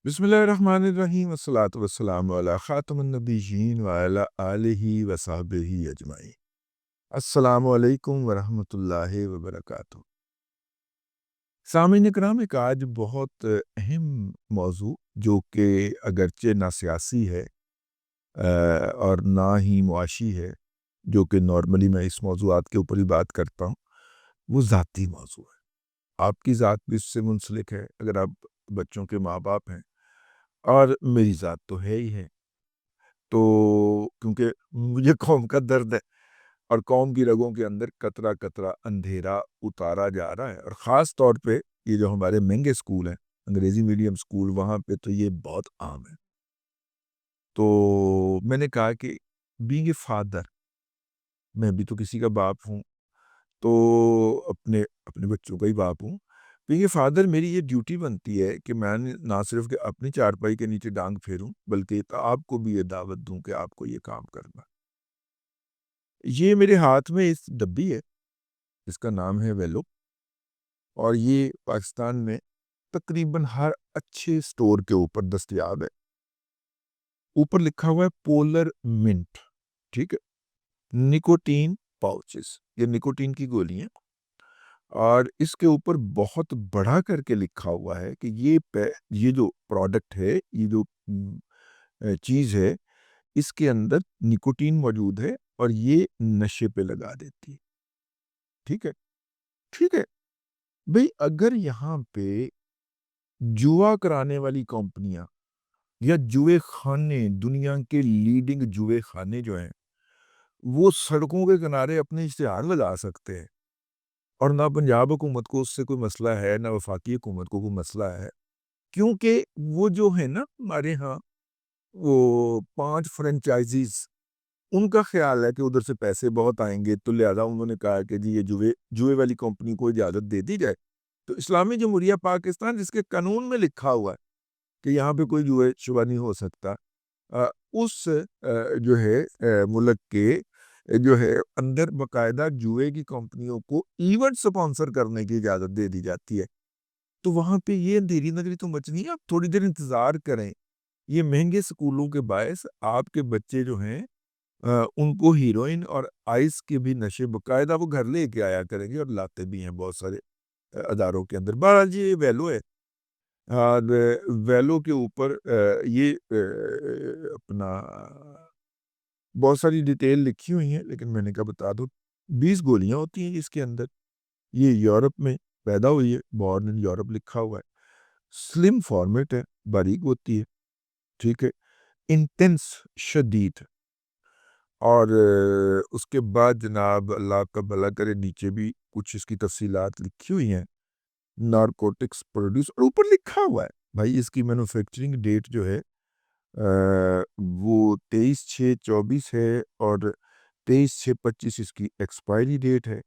بسم اللہ الرحمن الرحیم والصلاة والسلام علی خاتم النبیین وعلی آلہ وصحبہ اجمعین۔ السلام علیکم ورحمۃ اللہ وبرکاتہ۔ سامعین اکرام، ایک آج بہت اہم موضوع جو کہ اگرچہ نہ سیاسی ہے اور نہ ہی معاشی ہے، جو کہ نارملی میں اس موضوعات کے اوپر ہی بات کرتا ہوں، وہ ذاتی موضوع ہے۔ آپ کی ذات بھی اس سے منسلک ہے اگر آپ بچوں کے ماں باپ ہیں، اور میری ذات تو ہے ہی ہے۔ تو کیونکہ مجھے قوم کا درد ہے اور قوم کی رگوں کے اندر قطرہ قطرہ اندھیرا اتارا جا رہا ہے، اور خاص طور پہ یہ جو ہمارے مہنگے سکول ہیں، انگریزی میڈیم سکول، وہاں پہ تو یہ بہت عام ہے۔ تو میں نے کہا کہ بینگ اے فادر، میں بھی تو کسی کا باپ ہوں، تو اپنے بچوں کا ہی باپ ہوں۔ بینگ اے فادر میری یہ ڈیوٹی بنتی ہے کہ میں نہ صرف کہ اپنی چارپائی کے نیچے ڈانگ پھیروں، بلکہ آپ کو بھی یہ دعوت دوں کہ آپ کو یہ کام کرنا۔ یہ میرے ہاتھ میں اس ڈبی ہے، اس کا نام ہے ویلو، اور یہ پاکستان میں تقریباً ہر اچھے سٹور کے اوپر دستیاب ہے۔ اوپر لکھا ہوا ہے پولر منٹ، ٹھیک ہے، نکوٹین پاؤچز، یہ نکوٹین کی گولی ہیں، اور اس کے اوپر بہت بڑا کر کے لکھا ہوا ہے کہ یہ جو پروڈکٹ ہے، یہ جو چیز ہے، اس کے اندر نکوٹین موجود ہے اور یہ نشے پہ لگا دیتی ہے۔ ٹھیک ہے، ٹھیک ہے بھئی، اگر یہاں پہ جوا کرانے والی کمپنیاں یا جوئے خانے، دنیا کے لیڈنگ جوئے خانے جو ہیں، وہ سڑکوں کے کنارے اپنے اشتہار لگا سکتے ہیں، اور نہ پنجاب حکومت کو اس سے کوئی مسئلہ ہے، نہ وفاقی حکومت کو کوئی مسئلہ ہے، کیونکہ وہ جو ہے نا ہمارے ہاں وہ 5 فرنچائزیز، ان کا خیال ہے کہ ادھر سے پیسے بہت آئیں گے، تو لہذا انہوں نے کہا کہ جی یہ جوئے والی کمپنی کو اجازت دے دی جائے۔ تو اسلامی جمہوریہ پاکستان، جس کے قانون میں لکھا ہوا ہے کہ یہاں پہ کوئی جوئے شبہ نہیں ہو سکتا، اس جو ہے ملک کے جو ہے اندر باقاعدہ جوئے کی کمپنیوں کو ایونٹ سپانسر کرنے کی اجازت دے دی جاتی ہے۔ تو وہاں پہ یہ اندھیری نگری تو مچنی ہے، آپ تھوڑی دیر انتظار کریں۔ یہ مہنگے سکولوں کے باعث آپ کے بچے جو ہیں ان کو ہیروئن اور آئس کے بھی نشے باقاعدہ وہ گھر لے کے آیا کریں گے، اور لاتے بھی ہیں بہت سارے اداروں کے اندر۔ بہرحال جی یہ ویلو ہے، اور ویلو کے اوپر یہ اپنا بہت ساری ڈیٹیل لکھی ہوئی ہیں، لیکن میں نے کہا بتا دو، 20 گولیاں ہوتی ہیں اس کے اندر۔ یہ یورپ میں پیدا ہوئی ہے، بورن ان یورپ لکھا ہوا ہے، سلم فارمیٹ ہے، باریک ہوتی ہے، ٹھیک ہے، انٹینس، شدید، اور اس کے بعد جناب اللہ آپ کا بھلا کرے، نیچے بھی کچھ اس کی تفصیلات لکھی ہوئی ہیں، نارکوٹکس پروڈیوس، اور اوپر لکھا ہوا ہے بھائی اس کی مینوفیکچرنگ ڈیٹ جو ہے وہ 23/6/24 ہے، اور 23/6/25 اس کی ایکسپائری ڈیٹ ہے،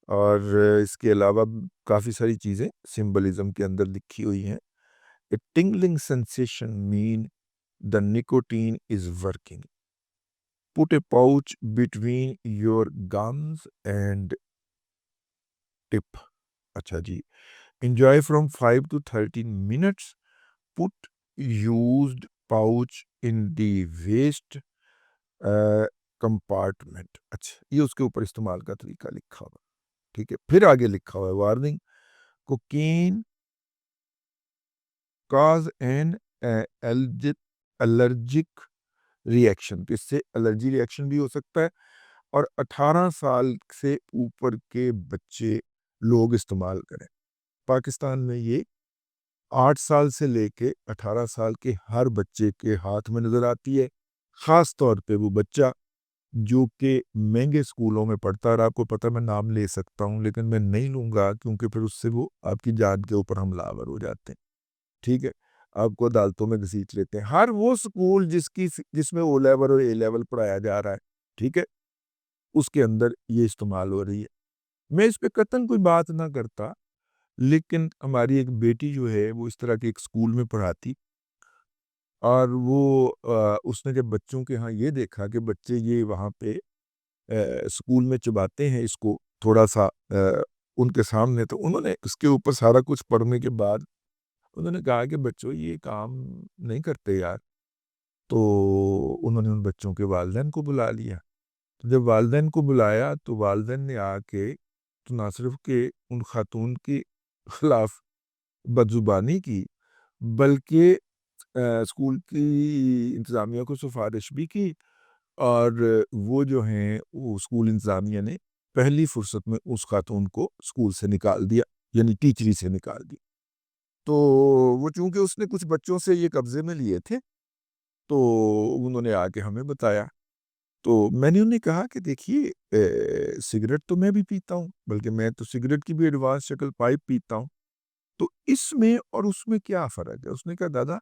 اور اس کے علاوہ کافی ساری چیزیں سمبلزم کے اندر لکھی ہوئی ہیں۔ A tingling sensation mean the nicotine is working. Put a pouch between your gums and tip. اچھا جی، enjoy from 5 to 13 minutes. Put used pouch in the waste compartment. اچھا، یہ اس کے اوپر استعمال کا طریقہ لکھا ہوا، ٹھیک ہے۔ پھر آگے لکھا ہوا ہے warning, cocaine cause an allergic reaction, تو اس سے الرجی ریئیکشن بھی ہو سکتا ہے، اور 18 سال سے اوپر کے بچے لوگ استعمال کریں۔ پاکستان میں یہ 8 سال سے لے کے 18 سال کے ہر بچے کے ہاتھ میں نظر آتی ہے، خاص طور پہ وہ بچہ جو کہ مہنگے سکولوں میں پڑھتا ہے، اور آپ کو پتہ میں نام لے سکتا ہوں لیکن میں نہیں لوں گا کیونکہ پھر اس سے وہ آپ کی جان کے اوپر حملہ آور ہو جاتے ہیں، ٹھیک ہے، آپ کو عدالتوں میں گھسیٹ لیتے ہیں۔ ہر وہ سکول جس میں او لیول اور اے لیول پڑھایا جا رہا ہے، ٹھیک ہے، اس کے اندر یہ استعمال ہو رہی ہے۔ میں اس پہ قطعاً کوئی بات نہ کرتا، لیکن ہماری ایک بیٹی جو ہے وہ اس طرح کے ایک سکول میں پڑھاتی، اور وہ اس نے جب بچوں کے ہاں یہ دیکھا کہ بچے یہ وہاں پہ سکول میں چباتے ہیں اس کو تھوڑا سا ان کے سامنے، تو انہوں نے اس کے اوپر سارا کچھ پڑھنے کے بعد انہوں نے کہا کہ بچوں یہ کام نہیں کرتے یار. تو انہوں نے ان بچوں کے والدین کو بلا لیا. جب والدین کو بلایا تو والدین نے آ کے تو نہ صرف کہ ان خاتون کے خلاف بدزبانی کی، بلکہ اسکول کی انتظامیہ کو سفارش بھی کی، اور وہ جو ہیں وہ اسکول انتظامیہ نے پہلی فرصت میں اس خاتون کو اسکول سے نکال دیا، یعنی ٹیچری سے نکال دیا. تو وہ چونکہ اس نے کچھ بچوں سے یہ قبضے میں لیے تھے تو انہوں نے آ کے ہمیں بتایا. تو میں نے انہیں کہا کہ دیکھیے سگریٹ تو میں بھی پیتا ہوں، بلکہ میں تو سگریٹ کی بھی ایڈوانس شکل پائپ پیتا ہوں، تو اس میں اور اس میں کیا فرق ہے؟ اس نے کہا دادا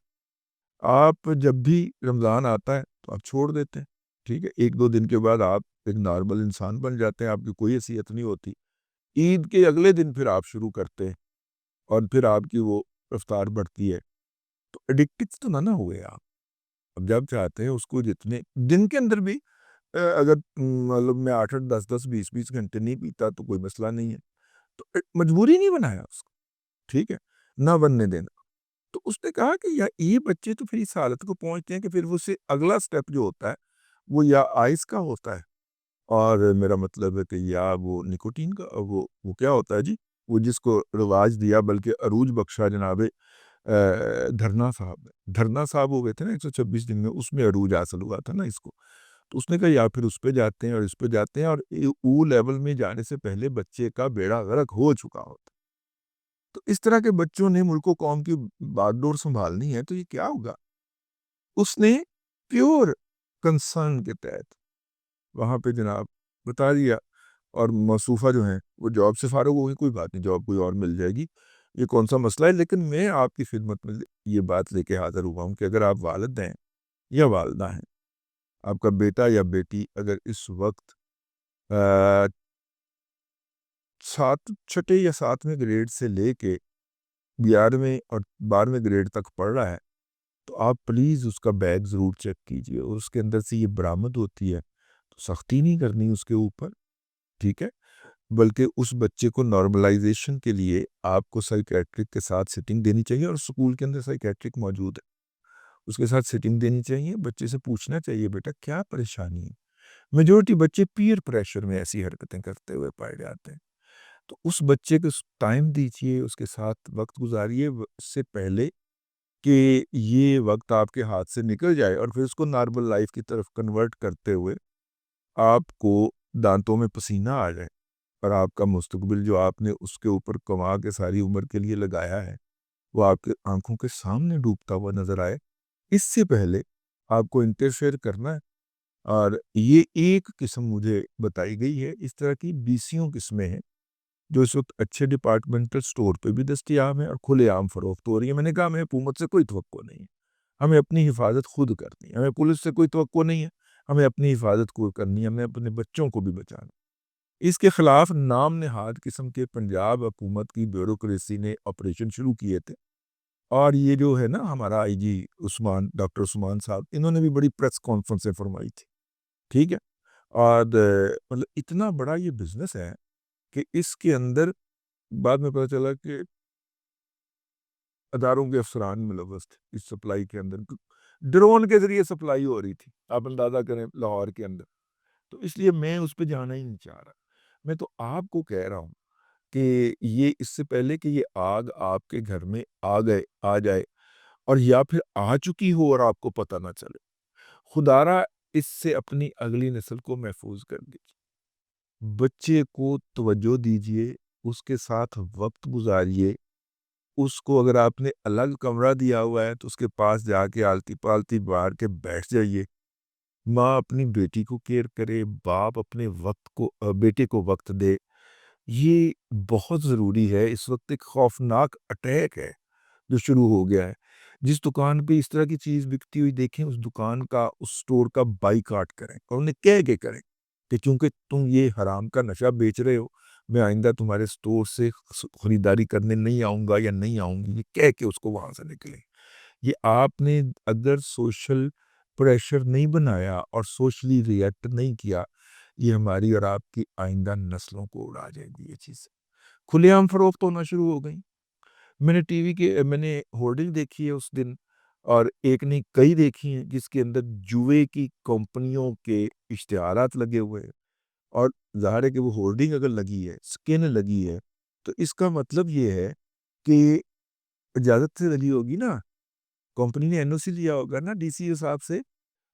آپ جب بھی رمضان آتا ہے تو آپ چھوڑ دیتے ہیں، ٹھیک ہے، ایک دو دن کے بعد آپ ایک نارمل انسان بن جاتے ہیں، آپ کی کوئی حیثیت نہیں ہوتی. عید کے اگلے دن پھر آپ شروع کرتے ہیں اور پھر آپ کی وہ رفتار بڑھتی ہے. تو ایڈکٹڈ تو نہ ہوئے آپ. اب جب چاہتے ہیں اس کو جتنے دن کے اندر بھی اگر مطلب میں 8 10 10 20 گھنٹے نہیں پیتا تو کوئی مسئلہ نہیں ہے. تو مجبوری نہیں بنایا اس کو، ٹھیک ہے، نہ بننے دینا. تو اس نے کہا کہ یہ بچے تو پھر اس حالت کو پہنچتے ہیں کہ پھر وہ سے اگلا سٹیپ جو ہوتا ہے وہ یا آئس کا ہوتا ہے، اور میرا مطلب ہے کہ یا وہ نکوٹین کا، وہ کیا ہوتا ہے جی، وہ جس کو رواج دیا بلکہ عروج بخشا جناب دھرنا صاحب. دھرنا صاحب ہو گئے تھے نا 126 دن میں، اس میں عروج حاصل ہوا تھا نا اس کو. تو اس نے کہا یا پھر اس پہ جاتے ہیں اور اس پہ جاتے ہیں، اور او لیول میں جانے سے پہلے بچے کا بیڑا غرق ہو چکا ہوتا. تو اس طرح کے بچوں نے ملک و قوم کی بات ڈور سنبھالنی ہے تو یہ کیا ہوگا؟ اس نے پیور کنسرن کے تحت وہاں پہ جناب بتا دیا، اور موصوفہ جو ہیں وہ جاب سے فارغ ہو گئی، کوئی بات نہیں، جاب کوئی اور مل جائے گی، یہ کون سا مسئلہ ہے. لیکن میں آپ کی خدمت میں یہ بات لے کے حاضر ہوا ہوں کہ اگر آپ والد ہیں یا والدہ ہیں، آپ کا بیٹا یا بیٹی اگر اس وقت چھٹے یا 7ویں گریڈ سے لے کے 11ویں اور 12ویں گریڈ تک پڑھ رہا ہے، تو آپ پلیز اس کا بیگ ضرور چیک کیجئے، اور اس کے اندر سے یہ برآمد ہوتی ہے تو سختی نہیں کرنی اس کے اوپر، ٹھیک ہے، بلکہ اس بچے کو نارملائزیشن کے لیے آپ کو سائیکیٹرک کے ساتھ سٹنگ دینی چاہیے، اور سکول کے اندر سائیکیٹرک موجود ہے، اس کے ساتھ سٹنگ دینی چاہیے. بچے سے پوچھنا چاہیے بیٹا کیا پریشانی ہے. میجورٹی بچے پیئر پریشر میں ایسی حرکتیں کرتے ہوئے پائے جاتے ہیں. تو اس بچے کو ٹائم دیجیے، اس کے ساتھ وقت گزاریے، اس سے پہلے کہ یہ وقت آپ کے ہاتھ سے نکل جائے اور پھر اس کو نارمل لائف کی طرف کنورٹ کرتے ہوئے آپ کو دانتوں میں پسینہ آ جائے، اور آپ کا مستقبل جو آپ نے اس کے اوپر کما کے ساری عمر کے لیے لگایا ہے وہ آپ کے آنکھوں کے سامنے ڈوبتا ہوا نظر آئے. اس سے پہلے آپ کو انٹرفیئر کرنا ہے. اور یہ ایک قسم مجھے بتائی گئی ہے، اس طرح کی 20 قسمیں ہیں جو اس وقت اچھے ڈپارٹمنٹل سٹور پہ بھی دستیاب ہیں اور کھلے عام فروخت ہو رہی ہیں. میں نے کہا ہمیں حکومت سے کوئی توقع نہیں ہے، ہمیں اپنی حفاظت خود کرنی ہے، ہمیں پولیس سے کوئی توقع نہیں ہے، ہمیں اپنی حفاظت خود کرنی ہے، ہمیں اپنے بچوں کو بھی بچانا. اس کے خلاف نام نہاد قسم کے پنجاب حکومت کی بیوروکریسی نے آپریشن شروع کیے تھے، اور یہ جو ہے نا ہمارا آئی جی ڈاکٹر عثمان صاحب، انہوں نے بھی بڑی پریس کانفرنسیں فرمائی تھی، ٹھیک ہے. اور مطلب اتنا بڑا یہ بزنس ہے کہ اس کے اندر بعد میں پتہ چلا کہ اداروں کے افسران ملوث تھے اس سپلائی کے اندر. ڈرون کے ذریعے سپلائی ہو رہی تھی، آپ اندازہ کریں لاہور کے اندر. تو اس لیے میں اس پہ جانا ہی نہیں چاہ رہا. میں تو آپ کو کہہ رہا ہوں کہ یہ اس سے پہلے کہ یہ آگ آپ کے گھر میں آ جائے اور یا پھر آ چکی ہو اور آپ کو پتہ نہ چلے، خدارا اس سے اپنی اگلی نسل کو محفوظ کر دیجیے. بچے کو توجہ دیجیے، اس کے ساتھ وقت گزاریے. اس کو اگر آپ نے الگ کمرہ دیا ہوا ہے تو اس کے پاس جا کے آلتی پالتی بار کے بیٹھ جائیے. ماں اپنی بیٹی کو کیئر کرے، باپ اپنے بیٹے کو وقت دے. یہ بہت ضروری ہے. اس وقت ایک خوفناک اٹیک ہے جو شروع ہو گیا ہے. جس دکان پہ اس طرح کی چیز بکتی ہوئی دیکھیں، اس دکان کا، اس سٹور کا بائیکاٹ کریں اور انہیں کہہ کے کریں کہ چونکہ تم یہ حرام کا نشہ بیچ رہے ہو، میں آئندہ تمہارے سٹور سے خریداری کرنے نہیں آؤں گا یا نہیں آؤں گی، یہ کہہ کے اس کو وہاں سے نکلیں. یہ آپ نے اگر سوشل پریشر نہیں بنایا اور سوشلی ریئیکٹ نہیں کیا، یہ ہماری اور آپ کی آئندہ نسلوں کو اڑا جائے گی. یہ چیز کھلے عام فروخت ہونا شروع ہو گئی. میں نے ہورڈنگ دیکھی ہے اس دن، اور ایک نہیں کئی دیکھی ہیں، جس کے اندر جوئے کی کمپنیوں کے اشتہارات لگے ہوئے ہیں، اور ظاہر ہے کہ وہ ہورڈنگ اگر لگی ہے، سکن لگی ہے، تو اس کا مطلب یہ ہے کہ اجازت سے لگی ہوگی نا، کمپنی نے این او سی لیا ہوگا نا ڈی سی صاحب سے،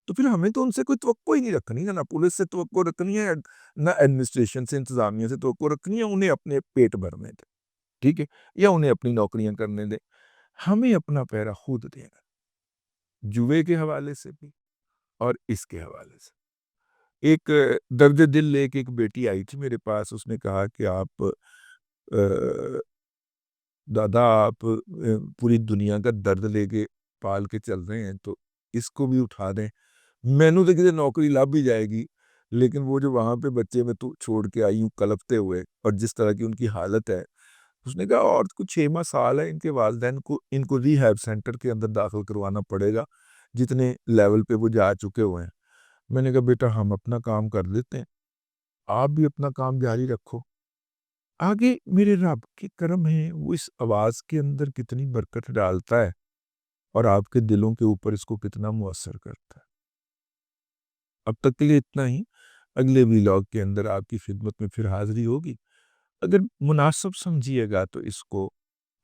تو پھر ہمیں تو ان سے کوئی توقع ہی نہیں رکھنی ہے، نہ پولیس سے توقع رکھنی ہے، نہ ایڈمنسٹریشن سے، انتظامیہ سے توقع رکھنی ہے، انہیں اپنے پیٹ بھرنے دیں، ٹھیک ہے، یا انہیں اپنی نوکریاں کرنے دیں، ہمیں اپنا پیرا خود دینا، جوئے کے حوالے سے بھی اور اس کے حوالے سے۔ ایک درد دل لے کے ایک بیٹی آئی تھی میرے پاس، اس نے کہا کہ آپ دادا آپ پوری دنیا کا درد لے کے پال کے چل رہے ہیں، تو اس کو بھی اٹھا دیں، میں نے تو کسی نوکری لب بھی جائے گی، لیکن وہ جو وہاں پہ بچے میں تو چھوڑ کے آئی ہوں کلپتے ہوئے، اور جس طرح کی ان کی حالت ہے، اس نے کہا اور کچھ 6 سال ہے، ان کے والدین کو ان کو ری ہیب سینٹر کے اندر داخل کروانا پڑے گا، جتنے لیول پہ وہ جا چکے ہوئے ہیں۔ میں نے کہا بیٹا ہم اپنا کام کر لیتے ہیں، آپ بھی اپنا کام جاری رکھو، آگے میرے رب کے کرم ہے، وہ اس آواز کے اندر کتنی برکت ڈالتا ہے، اور آپ کے دلوں کے اوپر اس کو کتنا مؤثر کرتا ہے۔ اب تک کے لیے اتنا ہی، اگلے ویلاگ کے اندر آپ کی خدمت میں پھر حاضری ہوگی، اگر مناسب سمجھیے گا تو اس کو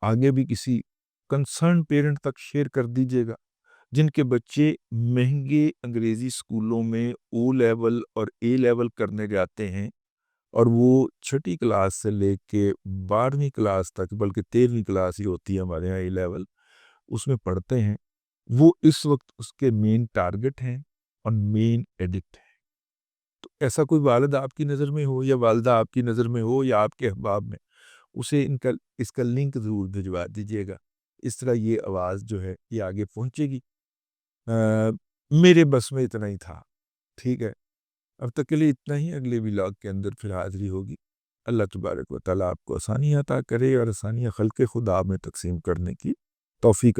آگے بھی کسی کنسرن پیرنٹ تک شیئر کر دیجیے گا، جن کے بچے مہنگے انگریزی اسکولوں میں او لیول اور اے لیول کرنے جاتے ہیں، اور وہ 6 کلاس سے لے کے 12ویں کلاس تک، بلکہ 13ویں کلاس ہی ہوتی ہے ہمارے یہاں اے لیول، اس میں پڑھتے ہیں، وہ اس وقت اس کے مین ٹارگٹ ہیں اور مین ایڈکٹ ہیں۔ تو ایسا کوئی والد آپ کی نظر میں ہو، یا والدہ آپ کی نظر میں ہو، یا آپ کے احباب میں، اسے اس کا لنک ضرور بھجوا دیجیے گا، اس طرح یہ آواز جو ہے یہ آگے پہنچے گی۔ میرے بس میں اتنا ہی تھا، ٹھیک ہے، اب تک کے لیے اتنا ہی، اگلے ولاگ کے اندر پھر حاضری ہوگی۔ اللہ تبارک و تعالیٰ آپ کو آسانی عطا کرے، اور آسانیاں خلق خدا میں تقسیم کرنے کی توفیق